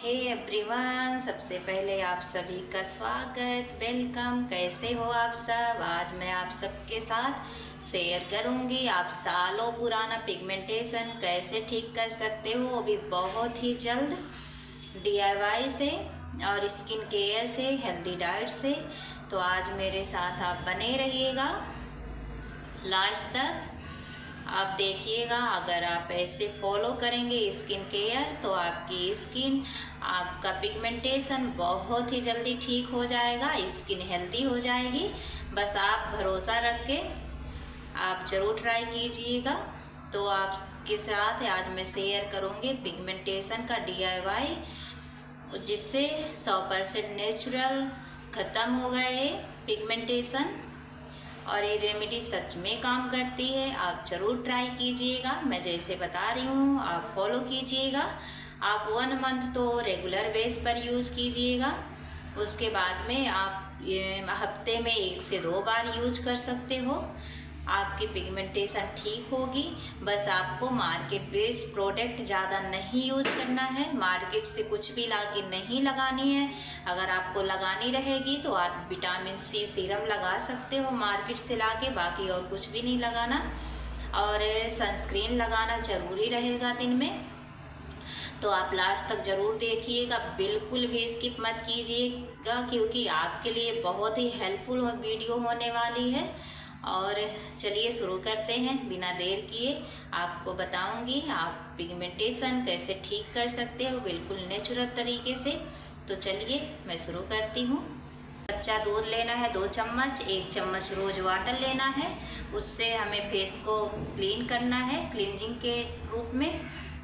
Hey everyone, सबसे पहले आप सभी का स्वागत, वेलकम। कैसे हो आप सब? आज मैं आप सबके साथ शेयर करूंगी आप सालों पुराना पिगमेंटेशन कैसे ठीक कर सकते हो, वो भी बहुत ही जल्द, DIY से और स्किन केयर से, हेल्दी डाइट से। तो आज मेरे साथ आप बने रहिएगा लास्ट तक। आप देखिएगा, अगर आप ऐसे फॉलो करेंगे स्किन केयर तो आपकी स्किन, आपका पिगमेंटेशन बहुत ही जल्दी ठीक हो जाएगा, स्किन हेल्दी हो जाएगी। बस आप भरोसा रख के आप ज़रूर ट्राई कीजिएगा। तो आपके साथ आज मैं शेयर करूँगी पिगमेंटेशन का DIY, जिससे 100% नेचुरल ख़त्म हो गए पिगमेंटेशन। और ये रेमेडी सच में काम करती है, आप ज़रूर ट्राई कीजिएगा। मैं जैसे बता रही हूँ आप फॉलो कीजिएगा। आप 1 मंथ तो रेगुलर बेस पर यूज़ कीजिएगा। उसके बाद में आप ये हफ्ते में 1 से 2 बार यूज कर सकते हो। आपकी पिगमेंटेशन ठीक होगी। बस आपको मार्केट बेस्ड प्रोडक्ट ज़्यादा नहीं यूज करना है, मार्केट से कुछ भी ला के नहीं लगानी है। अगर आपको लगानी रहेगी तो आप विटामिन C सीरम लगा सकते हो मार्केट से ला के, बाकी और कुछ भी नहीं लगाना। और सनस्क्रीन लगाना ज़रूरी रहेगा दिन में। तो आप लास्ट तक ज़रूर देखिएगा, बिल्कुल भी स्किप मत कीजिएगा, क्योंकि आपके लिए बहुत ही हेल्पफुल वीडियो होने वाली है। और चलिए शुरू करते हैं, बिना देर किए आपको बताऊंगी आप पिगमेंटेशन कैसे ठीक कर सकते हो बिल्कुल नेचुरल तरीके से। तो चलिए मैं शुरू करती हूँ। कच्चा दूध लेना है 2 चम्मच, 1 चम्मच रोज़ वाटर लेना है। उससे हमें फेस को क्लीन करना है, क्लींजिंग के रूप में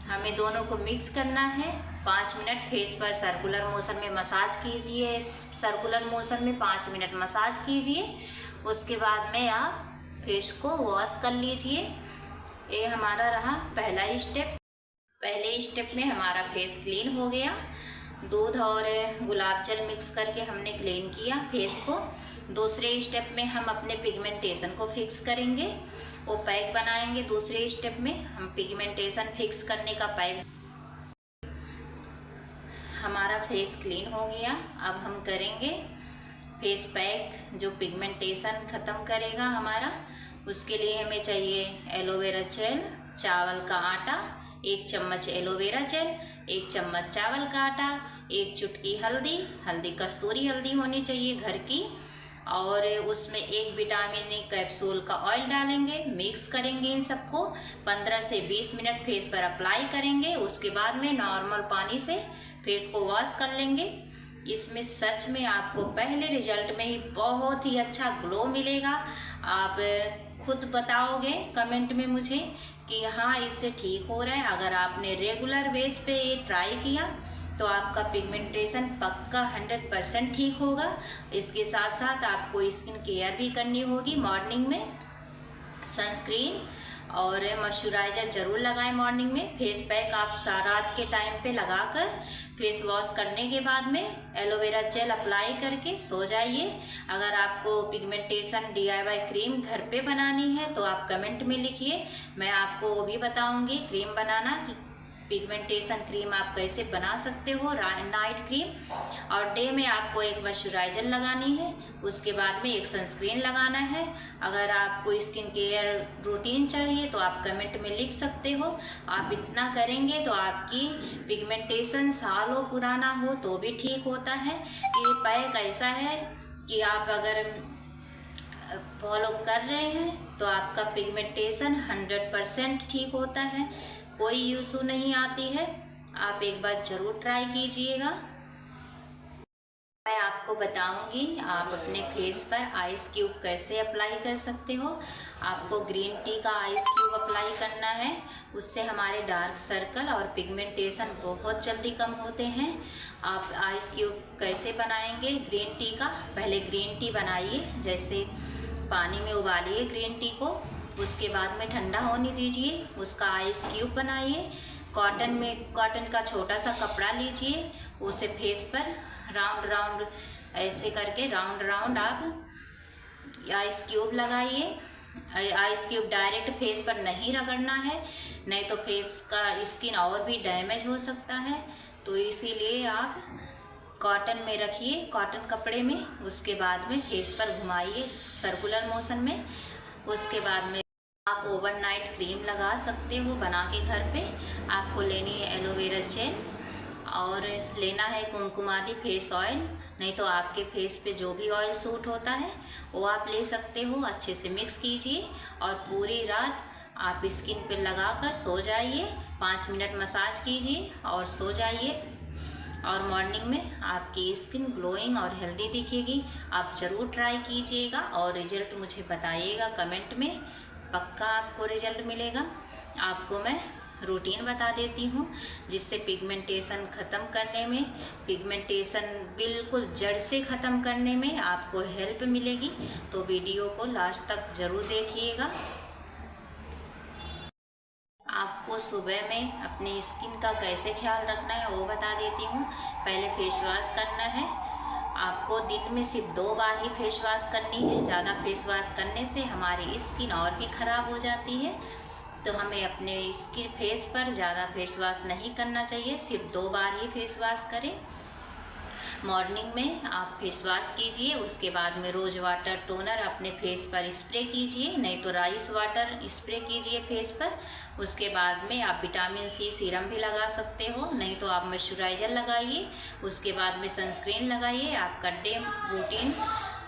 हमें दोनों को मिक्स करना है। 5 मिनट फेस पर सर्कुलर मोशन में मसाज कीजिए। सर्कुलर मोशन में 5 मिनट मसाज कीजिए। उसके बाद में आप फेस को वॉश कर लीजिए। ये हमारा रहा पहला स्टेप। पहले स्टेप में हमारा फेस क्लीन हो गया। दूध और गुलाब जल मिक्स करके हमने क्लीन किया फेस को। दूसरे स्टेप में हम अपने पिगमेंटेशन को फिक्स करेंगे, वो पैक बनाएंगे। दूसरे स्टेप में हम पिगमेंटेशन फिक्स करने का पैक। हमारा फेस क्लीन हो गया। अब हम करेंगे फेस पैक जो पिगमेंटेशन ख़त्म करेगा हमारा। उसके लिए हमें चाहिए एलोवेरा जेल, चावल का आटा, 1 चम्मच एलोवेरा जेल, 1 चम्मच चावल का आटा, 1 चुटकी हल्दी, हल्दी कस्तूरी हल्दी होनी चाहिए घर की, और उसमें 1 विटामिन E कैप्सूल का ऑयल डालेंगे। मिक्स करेंगे इन सबको, 15 से 20 मिनट फेस पर अप्लाई करेंगे। उसके बाद में नॉर्मल पानी से फेस को वॉश कर लेंगे। इसमें सच में आपको पहले रिजल्ट में ही बहुत ही अच्छा ग्लो मिलेगा। आप खुद बताओगे कमेंट में मुझे कि हाँ इससे ठीक हो रहा है। अगर आपने रेगुलर बेस पे ये ट्राई किया तो आपका पिगमेंटेशन पक्का 100% ठीक होगा। इसके साथ साथ आपको स्किन केयर भी करनी होगी। मॉर्निंग में सनस्क्रीन और मॉइस्चराइज़र ज़रूर लगाएं मॉर्निंग में। फेस पैक आप रात के टाइम पे लगाकर फेस वॉश करने के बाद में एलोवेरा जेल अप्लाई करके सो जाइए। अगर आपको पिगमेंटेशन DIY क्रीम घर पे बनानी है तो आप कमेंट में लिखिए, मैं आपको वो भी बताऊंगी क्रीम बनाना कि पिगमेंटेशन क्रीम आप कैसे बना सकते हो, नाइट क्रीम। और डे में आपको एक मॉइस्चराइज़र लगानी है, उसके बाद में एक सनस्क्रीन लगाना है। अगर आपको स्किन केयर रूटीन चाहिए तो आप कमेंट में लिख सकते हो। आप इतना करेंगे तो आपकी पिगमेंटेशन सालों पुराना हो तो भी ठीक होता है। ये पैक ऐसा है कि आप अगर फॉलो कर रहे हैं तो आपका पिगमेंटेशन 100% ठीक होता है, कोई इशू नहीं आती है। आप एक बार ज़रूर ट्राई कीजिएगा। मैं आपको बताऊंगी आप अपने फेस पर आइस क्यूब कैसे अप्लाई कर सकते हो। आपको ग्रीन टी का आइस क्यूब अप्लाई करना है, उससे हमारे डार्क सर्कल और पिगमेंटेशन बहुत जल्दी कम होते हैं। आप आइस क्यूब कैसे बनाएंगे ग्रीन टी का? पहले ग्रीन टी बनाइए, जैसे पानी में उबालिए ग्रीन टी को, उसके बाद में ठंडा होने दीजिए, उसका आइस क्यूब बनाइए। कॉटन का छोटा सा कपड़ा लीजिए, उसे फेस पर राउंड ऐसे करके राउंड आप आइस क्यूब लगाइए। आइस क्यूब डायरेक्ट फेस पर नहीं रगड़ना है, नहीं तो फेस का स्किन और भी डैमेज हो सकता है। तो इसीलिए आप कॉटन में रखिए, कॉटन कपड़े में। उसके बाद में फेस पर घुमाइए सर्कुलर मोशन में। उसके बाद में आप ओवरनाइट क्रीम लगा सकते हो बना के घर पे। आपको लेनी है एलोवेरा जेल और लेना है कुमकुमादी फेस ऑयल, नहीं तो आपके फेस पे जो भी ऑयल सूट होता है वो आप ले सकते हो। अच्छे से मिक्स कीजिए और पूरी रात आप स्किन पे लगाकर सो जाइए। 5 मिनट मसाज कीजिए और सो जाइए। और मॉर्निंग में आपकी स्किन ग्लोइंग और हेल्दी दिखेगी। आप ज़रूर ट्राई कीजिएगा और रिजल्ट मुझे बताइएगा कमेंट में, पक्का आपको रिजल्ट मिलेगा। आपको मैं रूटीन बता देती हूँ जिससे पिगमेंटेशन ख़त्म करने में, पिगमेंटेशन बिल्कुल जड़ से ख़त्म करने में आपको हेल्प मिलेगी। तो वीडियो को लास्ट तक ज़रूर देखिएगा। आपको सुबह में अपनी स्किन का कैसे ख्याल रखना है वो बता देती हूँ। पहले फेस वॉश करना है। आपको दिन में सिर्फ 2 बार ही फेस वॉश करनी है। ज़्यादा फेस वॉश करने से हमारी स्किन और भी ख़राब हो जाती है, तो हमें अपने स्किन फेस पर ज़्यादा फेस वॉश नहीं करना चाहिए। सिर्फ 2 बार ही फेस वॉश करें। मॉर्निंग में आप फेस वॉश कीजिए, उसके बाद में रोज़ वाटर टोनर अपने फेस पर स्प्रे कीजिए, नहीं तो राइस वाटर स्प्रे कीजिए फेस पर। उसके बाद में आप विटामिन सी सीरम भी लगा सकते हो, नहीं तो आप मॉइस्चराइज़र लगाइए। उसके बाद में सनस्क्रीन लगाइए। आपका डे रूटीन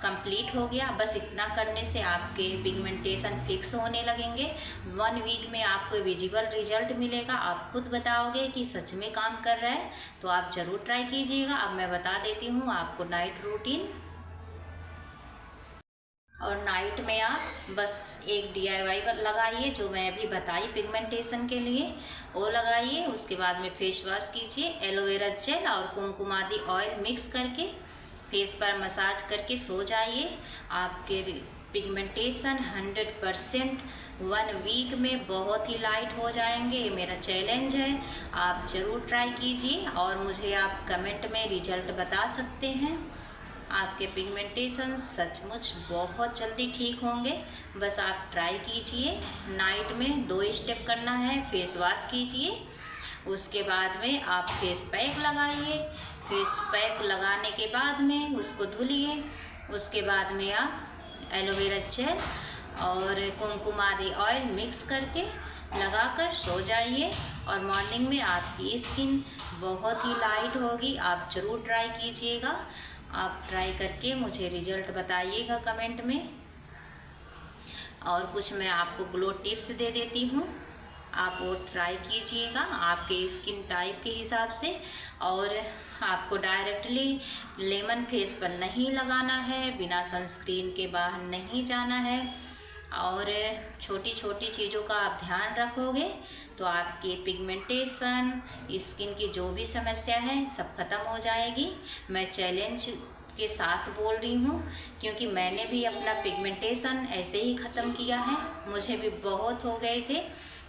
कंप्लीट हो गया। बस इतना करने से आपके पिगमेंटेशन फिक्स होने लगेंगे। 1 वीक में आपको विजिबल रिजल्ट मिलेगा। आप खुद बताओगे कि सच में काम कर रहा है, तो आप ज़रूर ट्राई कीजिएगा। अब मैं बता देती हूँ आपको नाइट रूटीन। और नाइट में आप बस एक DIY लगाइए जो मैं अभी बताई पिगमेंटेशन के लिए, वो लगाइए। उसके बाद में फेस वॉश कीजिए, एलोवेरा जेल और कुमकुमादी ऑयल मिक्स करके फेस पर मसाज करके सो जाइए। आपके पिगमेंटेशन 100% 1 वीक में बहुत ही लाइट हो जाएंगे। ये मेरा चैलेंज है, आप ज़रूर ट्राई कीजिए और मुझे आप कमेंट में रिजल्ट बता सकते हैं। आपके पिगमेंटेशन सचमुच बहुत जल्दी ठीक होंगे। बस आप ट्राई कीजिए। नाइट में 2 स्टेप करना है। फेस वॉश कीजिए, उसके बाद में आप फेस पैक लगाइए। फेस पैक लगाने के बाद में उसको धुलिए। उसके बाद में आप एलोवेरा जेल और कुमकुमादी ऑयल मिक्स करके लगाकर सो जाइए। और मॉर्निंग में आपकी स्किन बहुत ही लाइट होगी। आप ज़रूर ट्राई कीजिएगा। आप ट्राई करके मुझे रिजल्ट बताइएगा कमेंट में। और कुछ मैं आपको ग्लो टिप्स दे देती हूँ, आप वो ट्राई कीजिएगा आपके स्किन टाइप के हिसाब से। और आपको डायरेक्टली लेमन फेस पर नहीं लगाना है, बिना सनस्क्रीन के बाहर नहीं जाना है। और छोटी छोटी चीज़ों का आप ध्यान रखोगे तो आपकी पिगमेंटेशन, स्किन की जो भी समस्या है सब खत्म हो जाएगी। मैं चैलेंज के साथ बोल रही हूँ क्योंकि मैंने भी अपना पिगमेंटेशन ऐसे ही ख़त्म किया है। मुझे भी बहुत हो गए थे,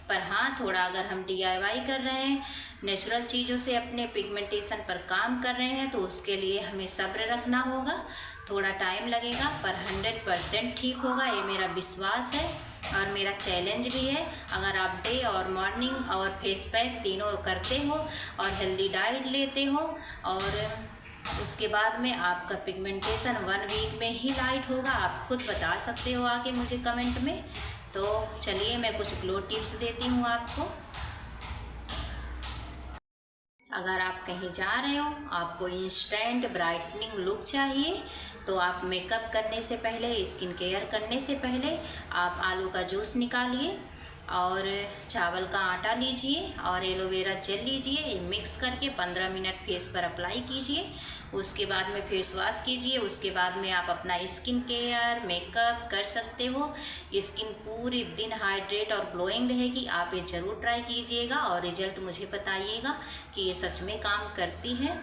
पर हाँ थोड़ा अगर हम DIY कर रहे हैं, नेचुरल चीज़ों से अपने पिगमेंटेशन पर काम कर रहे हैं, तो उसके लिए हमें सब्र रखना होगा। थोड़ा टाइम लगेगा पर 100% ठीक होगा, ये मेरा विश्वास है और मेरा चैलेंज भी है। अगर आप डे और मॉर्निंग और फेस पैक तीनों करते हो और हेल्दी डाइट लेते हो और उसके बाद में आपका पिगमेंटेशन 1 वीक में ही लाइट होगा। आप खुद बता सकते हो आके मुझे कमेंट में। तो चलिए मैं कुछ ग्लो टिप्स देती हूँ आपको। अगर आप कहीं जा रहे हो, आपको इंस्टेंट ब्राइटनिंग लुक चाहिए, तो आप मेकअप करने से पहले, स्किन केयर करने से पहले आप आलू का जूस निकालिए और चावल का आटा लीजिए और एलोवेरा जेल लीजिए। ये मिक्स करके 15 मिनट फेस पर अप्लाई कीजिए। उसके बाद में फेस वॉश कीजिए। उसके बाद में आप अपना स्किन केयर मेकअप कर सकते हो। स्किन पूरी दिन हाइड्रेट और ग्लोइंग रहेगी। आप ये ज़रूर ट्राई कीजिएगा और रिजल्ट मुझे बताइएगा कि ये सच में काम करती है।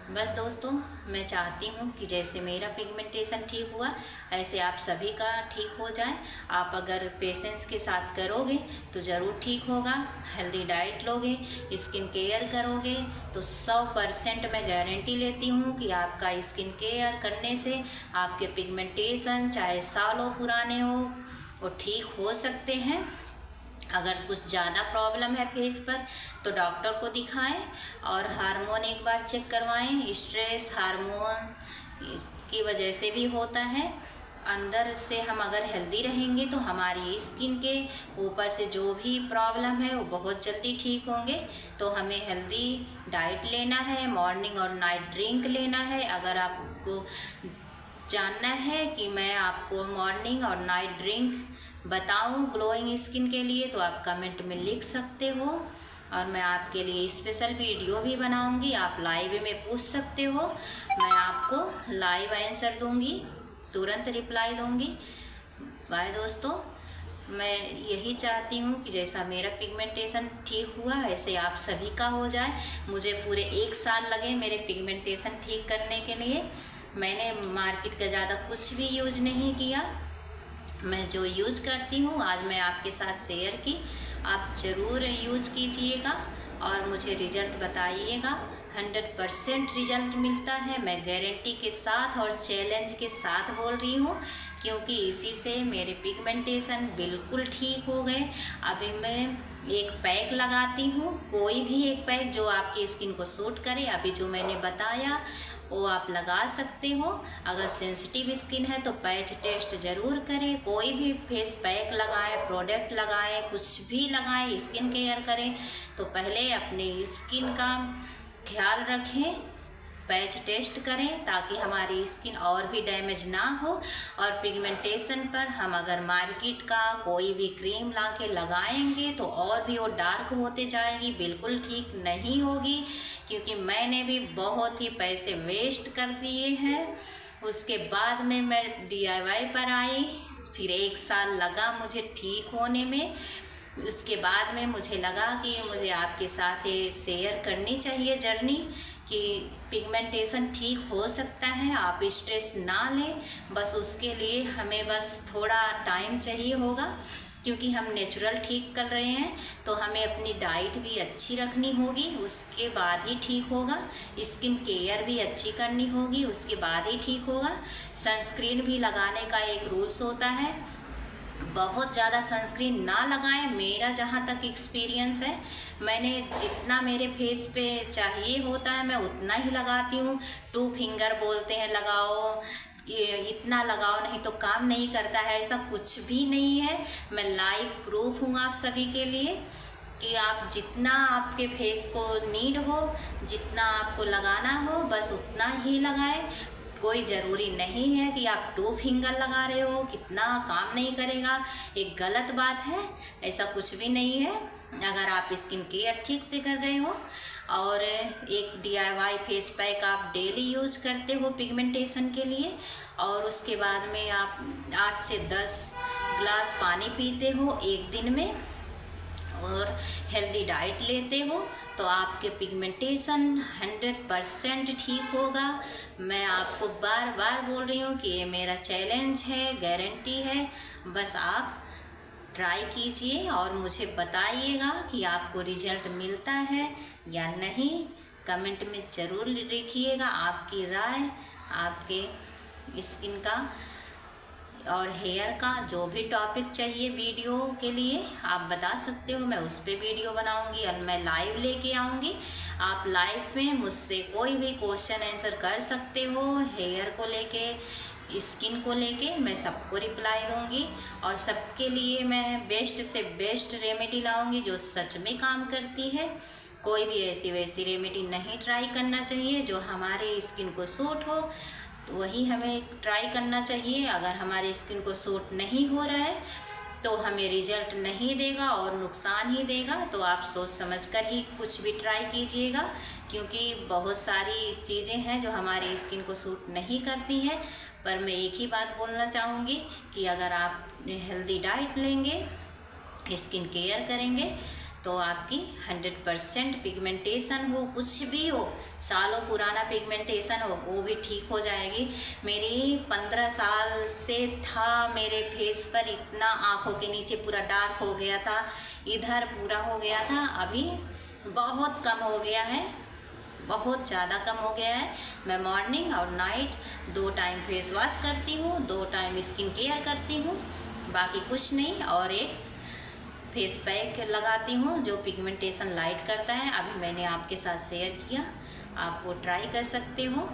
बस दोस्तों, मैं चाहती हूँ कि जैसे मेरा पिगमेंटेशन ठीक हुआ ऐसे आप सभी का ठीक हो जाए। आप अगर पेशेंस के साथ करोगे तो ज़रूर ठीक होगा। हेल्दी डाइट लोगे, स्किन केयर करोगे तो 100% मैं गारंटी लेती हूँ कि आपका स्किन केयर करने से आपके पिगमेंटेशन चाहे सालों पुराने हो वो ठीक हो सकते हैं। अगर कुछ ज़्यादा प्रॉब्लम है फेस पर तो डॉक्टर को दिखाएं और हार्मोन एक बार चेक करवाएं। स्ट्रेस हार्मोन की वजह से भी होता है। अंदर से हम अगर हेल्दी रहेंगे तो हमारी स्किन के ऊपर से जो भी प्रॉब्लम है वो बहुत जल्दी ठीक होंगे। तो हमें हेल्दी डाइट लेना है, मॉर्निंग और नाइट ड्रिंक लेना है। अगर आपको जानना है कि मैं आपको मॉर्निंग और नाइट ड्रिंक बताऊं ग्लोइंग स्किन के लिए तो आप कमेंट में लिख सकते हो और मैं आपके लिए स्पेशल वीडियो भी बनाऊंगी। आप लाइव में पूछ सकते हो, मैं आपको लाइव आंसर दूंगी, तुरंत रिप्लाई दूंगी। बाय दोस्तों, मैं यही चाहती हूँ कि जैसा मेरा पिगमेंटेशन ठीक हुआ ऐसे आप सभी का हो जाए। मुझे पूरे 1 साल लगे मेरे पिगमेंटेशन ठीक करने के लिए। मैंने मार्केट का ज़्यादा कुछ भी यूज नहीं किया। मैं जो यूज करती हूँ आज मैं आपके साथ शेयर की। आप ज़रूर यूज कीजिएगा और मुझे रिजल्ट बताइएगा। 100% रिजल्ट मिलता है, मैं गारंटी के साथ और चैलेंज के साथ बोल रही हूँ, क्योंकि इसी से मेरे पिगमेंटेशन बिल्कुल ठीक हो गए। अभी मैं एक पैक लगाती हूँ, कोई भी एक पैक जो आपकी स्किन को सूट करे। अभी जो मैंने बताया वो आप लगा सकते हो। अगर सेंसिटिव स्किन है तो पैच टेस्ट ज़रूर करें। कोई भी फेस पैक लगाएं, प्रोडक्ट लगाएं, कुछ भी लगाएं, स्किन केयर करें तो पहले अपनी स्किन का ख्याल रखें, पैच टेस्ट करें ताकि हमारी स्किन और भी डैमेज ना हो। और पिगमेंटेशन पर हम अगर मार्केट का कोई भी क्रीम ला के लगाएंगे तो और भी वो डार्क होते जाएगी, बिल्कुल ठीक नहीं होगी। क्योंकि मैंने भी बहुत ही पैसे वेस्ट कर दिए हैं। उसके बाद में मैं DIY पर आई, फिर 1 साल लगा मुझे ठीक होने में। उसके बाद में मुझे लगा कि मुझे आपके साथ ये शेयर करनी चाहिए जर्नी कि पिगमेंटेशन ठीक हो सकता है। आप स्ट्रेस ना लें, बस उसके लिए हमें बस थोड़ा टाइम चाहिए होगा, क्योंकि हम नेचुरल ठीक कर रहे हैं तो हमें अपनी डाइट भी अच्छी रखनी होगी, उसके बाद ही ठीक होगा। स्किन केयर भी अच्छी करनी होगी, उसके बाद ही ठीक होगा। सनस्क्रीन भी लगाने का एक रूल्स होता है, बहुत ज़्यादा सनस्क्रीन ना लगाएं। मेरा जहाँ तक एक्सपीरियंस है, मैंने जितना मेरे फेस पे चाहिए होता है मैं उतना ही लगाती हूँ। 2 फिंगर बोलते हैं लगाओ, ये इतना लगाओ, नहीं तो काम नहीं करता है, ऐसा कुछ भी नहीं है। मैं लाइव प्रूफ हूँ आप सभी के लिए कि आप जितना आपके फेस को नीड हो, जितना आपको लगाना हो बस उतना ही लगाएं। कोई ज़रूरी नहीं है कि आप 2 फिंगर लगा रहे हो, कितना काम नहीं करेगा, एक गलत बात है, ऐसा कुछ भी नहीं है। अगर आप स्किन केयर ठीक से कर रहे हो और एक DIY फेस पैक आप डेली यूज करते हो पिगमेंटेशन के लिए, और उसके बाद में आप 8 से 10 ग्लास पानी पीते हो एक दिन में और हेल्दी डाइट लेते हो तो आपके पिगमेंटेशन 100% ठीक होगा। मैं आपको बार बार बोल रही हूँ कि ये मेरा चैलेंज है, गारंटी है। बस आप ट्राई कीजिए और मुझे बताइएगा कि आपको रिजल्ट मिलता है या नहीं। कमेंट में ज़रूर लिखिएगा आपकी राय, आपके स्किन का और हेयर का जो भी टॉपिक चाहिए वीडियो के लिए आप बता सकते हो, मैं उस पर वीडियो बनाऊंगी और मैं लाइव लेके आऊँगी। आप लाइव में मुझसे कोई भी क्वेश्चन आंसर कर सकते हो, हेयर को लेके, स्किन को लेके, मैं सबको रिप्लाई दूंगी और सबके लिए मैं बेस्ट से बेस्ट रेमेडी लाऊंगी जो सच में काम करती है। कोई भी ऐसी वैसी रेमेडी नहीं ट्राई करना चाहिए, जो हमारे स्किन को सूट हो तो वही हमें ट्राई करना चाहिए। अगर हमारे स्किन को सूट नहीं हो रहा है तो हमें रिजल्ट नहीं देगा और नुकसान ही देगा। तो आप सोच समझ कर ही कुछ भी ट्राई कीजिएगा, क्योंकि बहुत सारी चीज़ें हैं जो हमारी स्किन को सूट नहीं करती हैं। पर मैं एक ही बात बोलना चाहूँगी कि अगर आप हेल्दी डाइट लेंगे, स्किन केयर करेंगे तो आपकी 100% पिगमेंटेशन हो, कुछ भी हो, सालों पुराना पिगमेंटेशन हो, वो भी ठीक हो जाएगी। मेरी 15 साल से था मेरे फेस पर इतना, आँखों के नीचे पूरा डार्क हो गया था, इधर पूरा हो गया था, अभी बहुत कम हो गया है, बहुत ज़्यादा कम हो गया है। मैं मॉर्निंग और नाइट 2 टाइम फेस वॉश करती हूँ, 2 टाइम स्किन केयर करती हूँ, बाकी कुछ नहीं। और एक फेस पैक लगाती हूँ जो पिगमेंटेशन लाइट करता है। अभी मैंने आपके साथ शेयर किया, आप वो ट्राई कर सकते हो।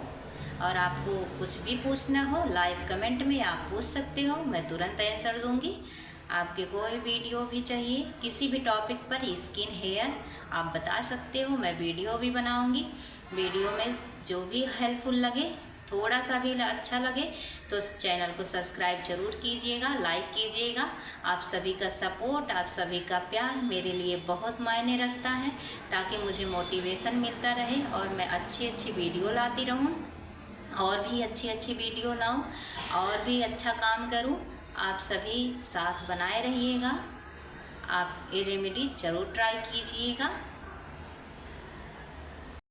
और आपको कुछ भी पूछना हो लाइव कमेंट में आप पूछ सकते हो, मैं तुरंत आंसर दूँगी। आपके कोई वीडियो भी चाहिए किसी भी टॉपिक पर, स्किन हेयर, आप बता सकते हो, मैं वीडियो भी बनाऊँगी। वीडियो में जो भी हेल्पफुल लगे, थोड़ा सा भी अच्छा लगे तो इस चैनल को सब्सक्राइब जरूर कीजिएगा, लाइक कीजिएगा। आप सभी का सपोर्ट, आप सभी का प्यार मेरे लिए बहुत मायने रखता है, ताकि मुझे मोटिवेशन मिलता रहे और मैं अच्छी अच्छी वीडियो लाती रहूं, और भी अच्छी अच्छी वीडियो लाऊं, और भी अच्छा काम करूं। आप सभी साथ बनाए रहिएगा। आप ये रेमेडी ज़रूर ट्राई कीजिएगा।